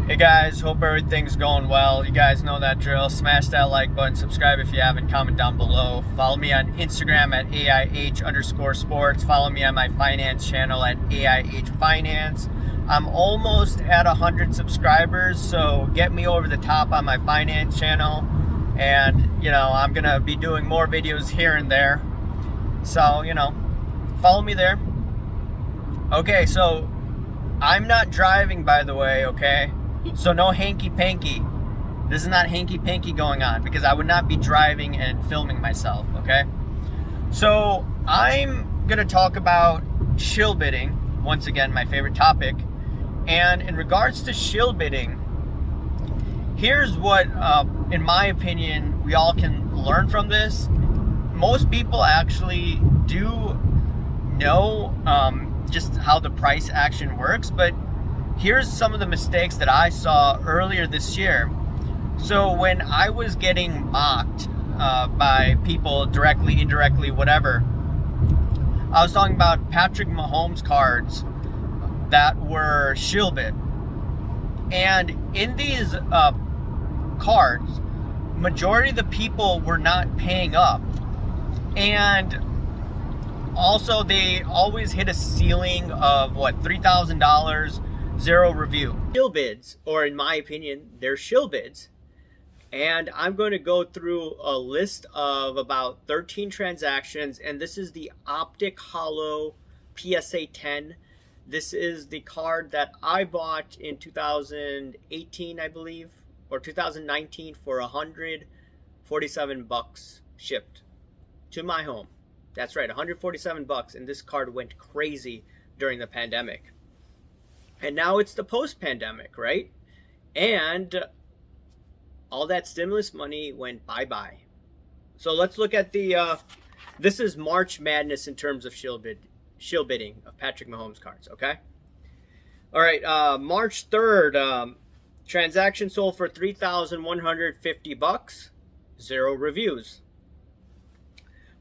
Hey guys, hope everything's going well. You guys know that drill. Smash that like button, subscribe if you haven't, comment down below. Follow me on Instagram at AIH_sports. Follow me on my finance channel at AIH Finance. I'm almost at 100 subscribers, so get me over the top on my finance channel. And, I'm going to be doing more videos here and there. So, follow me there. Okay, so I'm not driving, by the way, okay? So no hanky-panky. This is not hanky-panky going on because I would not be driving and filming myself, okay? So I'm going to talk about shill bidding, once again, my favorite topic. And in regards to shill bidding, here's what, in my opinion, we all can learn from this. Most people actually do know just how the price action works, but here's some of the mistakes that I saw earlier this year. So when I was getting mocked by people directly, indirectly, whatever, I was talking about Patrick Mahomes cards that were shill bid. And in these cards, majority of the people were not paying up. And also they always hit a ceiling of $3,000, zero review. Shill bids, or in my opinion, they're shill bids. And I'm going to go through a list of about 13 transactions, and this is the Optic Hollow PSA 10. This is the card that I bought in 2018, I believe, or 2019 for $147 shipped to my home. That's right, $147, and this card went crazy during the pandemic. And now it's the post-pandemic, right? And all that stimulus money went bye-bye. So let's look at the, this is March Madness in terms of shill bidding of Patrick Mahomes cards, okay? All right, March 3rd, transaction sold for $3,150, zero reviews.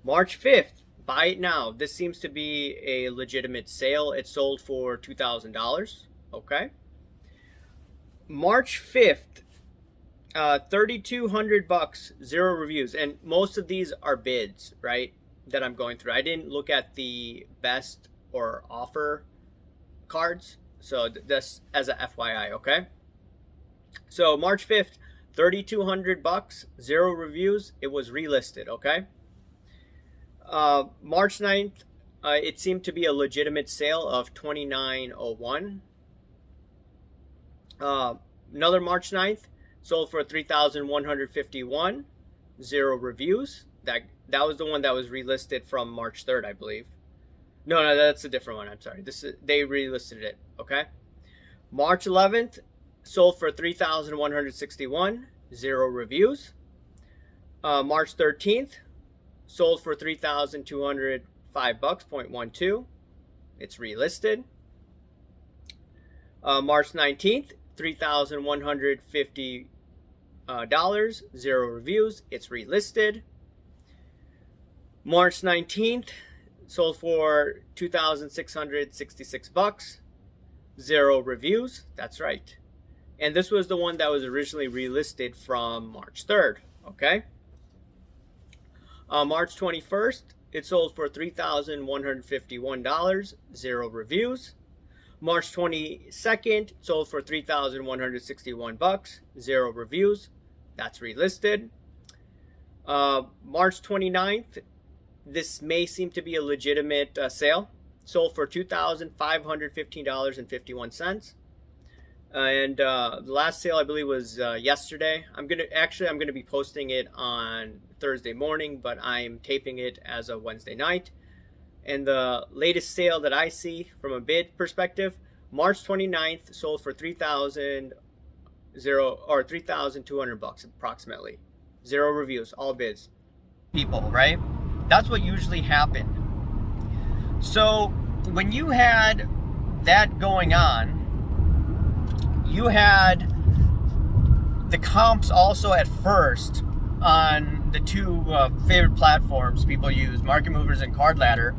March 5th, buy it now. This seems to be a legitimate sale. It sold for $2,000. Okay. March 5th, $3,200, zero reviews. And most of these are bids, right, that I'm going through. I didn't look at the best or offer cards. So this as a FYI, okay? So March 5th, $3,200, zero reviews. It was relisted, okay? March 9th, it seemed to be a legitimate sale of $2,901. Another March 9th, sold for $3,151, zero reviews. That was the one that was relisted from March 3rd, I believe. No, that's a different one. I'm sorry. They relisted it. Okay. March 11th, sold for $3,161, zero reviews. March 13th. Sold for $3,205, 0.12. It's relisted. March 19th, $3,150, zero reviews. It's relisted. March 19th, sold for $2,666, zero reviews. That's right. And this was the one that was originally relisted from March 3rd. Okay. March 21st, it sold for $3,151, zero reviews. March 22nd, sold for $3,161, zero reviews. That's relisted. March 29th, this may seem to be a legitimate sale. Sold for $2,515.51. And the last sale, I believe, was yesterday. I'm gonna be posting it on Thursday morning, but I'm taping it as a Wednesday night. And the latest sale that I see from a bid perspective, March 29th, sold for $3,200 approximately. Zero reviews, all bids. People, right? That's what usually happened. So when you had that going on, you had the comps also at first on the two favorite platforms people use, Market Movers and Card Ladder.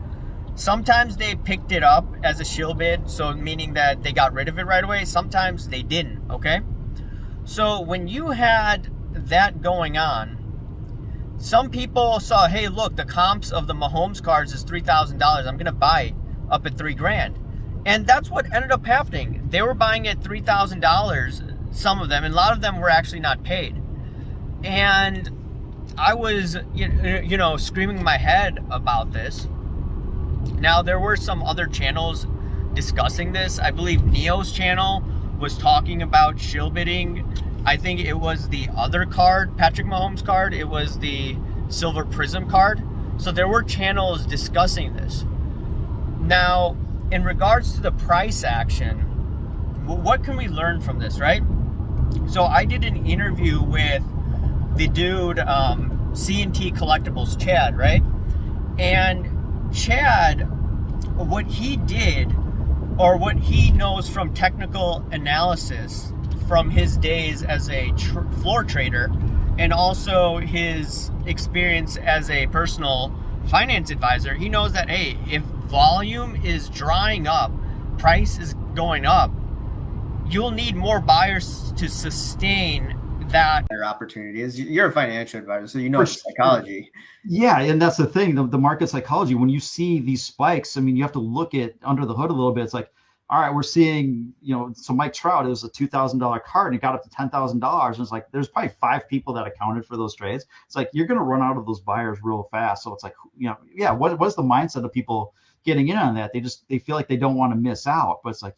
Sometimes they picked it up as a shill bid, so meaning that they got rid of it right away. Sometimes they didn't, okay? So when you had that going on, some people saw, hey, look, the comps of the Mahomes cards is $3,000. I'm going to buy it up at $3,000. And that's what ended up happening. They were buying at $3,000, some of them, and a lot of them were actually not paid. And I was, screaming my head about this. Now, there were some other channels discussing this. I believe Neo's channel was talking about shill bidding. I think it was the other card, Patrick Mahomes card. It was the Silver Prism card. So there were channels discussing this. Now, in regards to the price action, what can we learn from this, right? So I did an interview with the dude, C&T Collectibles, Chad, right? And Chad, what he did, or what he knows from technical analysis from his days as a floor trader, and also his experience as a personal finance advisor, he knows that, hey, if volume is drying up, price is going up, you'll need more buyers to sustain that opportunity. You're a financial advisor, so you know psychology. Yeah, and that's the thing, the market psychology. When you see these spikes, I mean, you have to look at under the hood a little bit. It's like, all right, we're seeing, so Mike Trout, it was a $2,000 card and it got up to $10,000. And it's like, there's probably 5 people that accounted for those trades. It's like, you're going to run out of those buyers real fast. So it's like, what's the mindset of people getting in on that? They feel like they don't want to miss out, but it's like,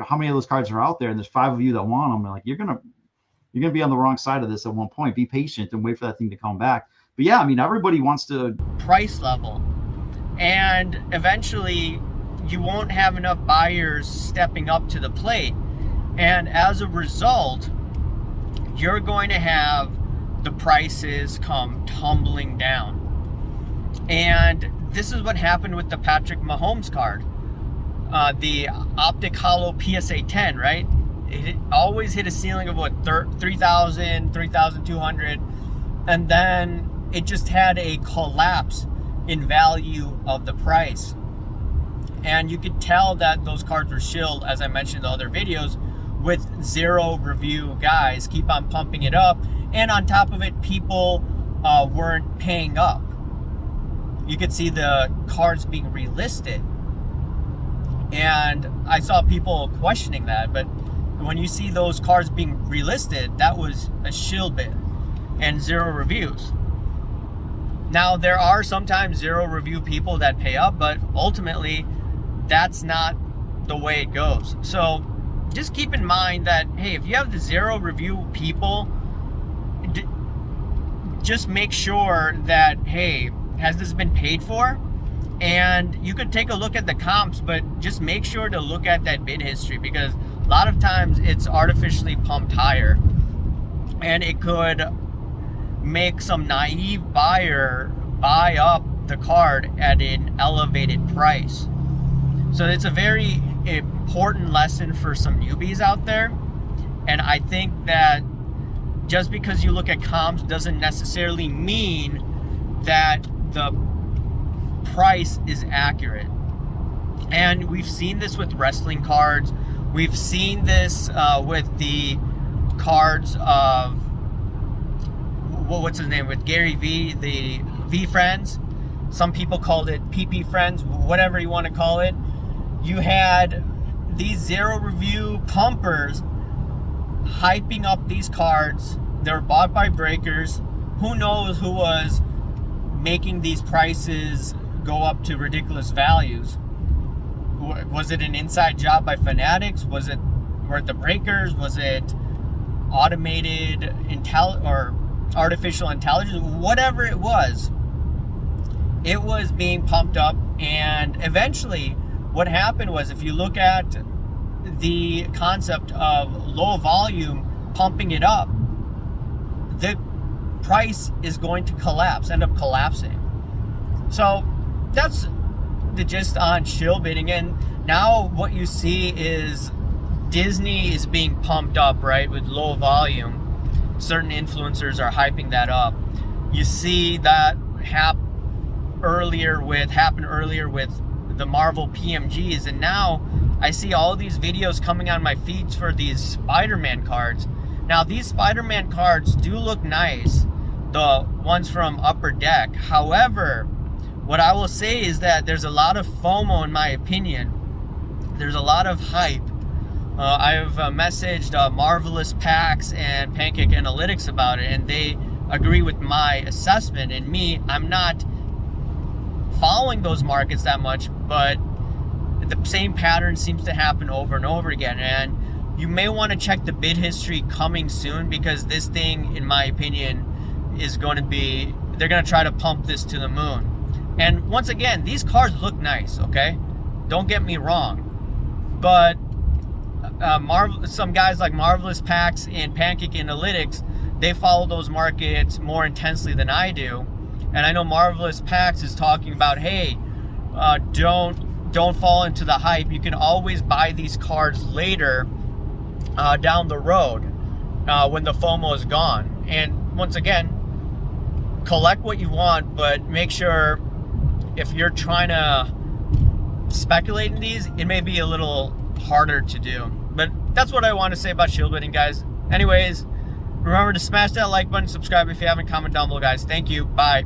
how many of those cards are out there? And there's 5 of you that want them. And like, you're going to be on the wrong side of this at one point. Be patient and wait for that thing to come back. But yeah, I mean, everybody wants to price level, and eventually you won't have enough buyers stepping up to the plate. And as a result, you're going to have the prices come tumbling down. And this is what happened with the Patrick Mahomes card, the Optic Hollow PSA 10, right? It always hit a ceiling of what, 3,000, 3,200, and then it just had a collapse in value of the price. And you could tell that those cards were shilled, as I mentioned in the other videos, with 0 review guys keep on pumping it up, and on top of it, people weren't paying up. You could see the cards being relisted, and I saw people questioning that, but when you see those cards being relisted, that was a shill bid and 0 reviews. Now, there are sometimes 0 review people that pay up, but ultimately, that's not the way it goes. So just keep in mind that, hey, if you have the 0 review people, just make sure that, hey, has this been paid for? And you could take a look at the comps, but just make sure to look at that bid history, because a lot of times it's artificially pumped higher, and it could make some naive buyer buy up the card at an elevated price. So it's a very important lesson for some newbies out there. And I think that just because you look at comps doesn't necessarily mean that the price is accurate. And we've seen this with wrestling cards. We've seen this with the cards of, what's his name, with Gary V, the V Friends. Some people called it PP Friends, whatever you want to call it. You had these 0 review pumpers hyping up these cards. They're bought by breakers. Who knows who was making these prices go up to ridiculous values? Was it an inside job by Fanatics? Were it the breakers? Was it automated or artificial intelligence? Whatever it was being pumped up. And eventually what happened was, if you look at the concept of low volume pumping it up, the price is going to end up collapsing. So that's the gist on shill bidding. And now what you see is Disney is being pumped up, right, with low volume. Certain influencers are hyping that up. You see that happen earlier with the Marvel PMGs, and now I see all these videos coming on my feeds for these Spider-Man cards. Now, these Spider-Man cards do look nice, the ones from Upper Deck. However, what I will say is that there's a lot of FOMO, in my opinion. There's a lot of hype. I've messaged Marvelous Packs and Pancake Analytics about it, and they agree with my assessment. And me, I'm not following those markets that much, but the same pattern seems to happen over and over again. And you may want to check the bid history coming soon, because this thing, in my opinion, is going to be, they're going to try to pump this to the moon. And once again, these cards look nice, okay? Don't get me wrong. But some guys like Marvelous Packs and Pancake Analytics, they follow those markets more intensely than I do. And I know Marvelous Packs is talking about, hey, don't fall into the hype. You can always buy these cards later down the road when the FOMO is gone. And once again, collect what you want, but make sure, if you're trying to speculate in these, it may be a little harder to do. But that's what I want to say about shield bidding, guys. Anyways, remember to smash that like button, subscribe if you haven't, comment down below, guys. Thank you. Bye.